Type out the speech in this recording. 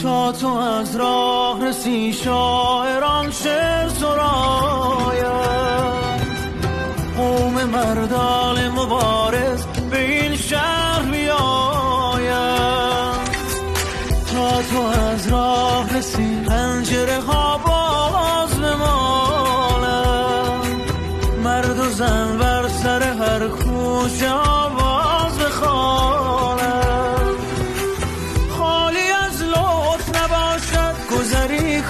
تا تو از راه رسی شاعران شعر سرایم، قوم مردان مبارز به این شهر بیایم. تا تو از راه رسی پنجره ها باز بمانم، مرد و زن بر سر هر کوچه آواز بخوانم. خالی از لطف نباشد گذری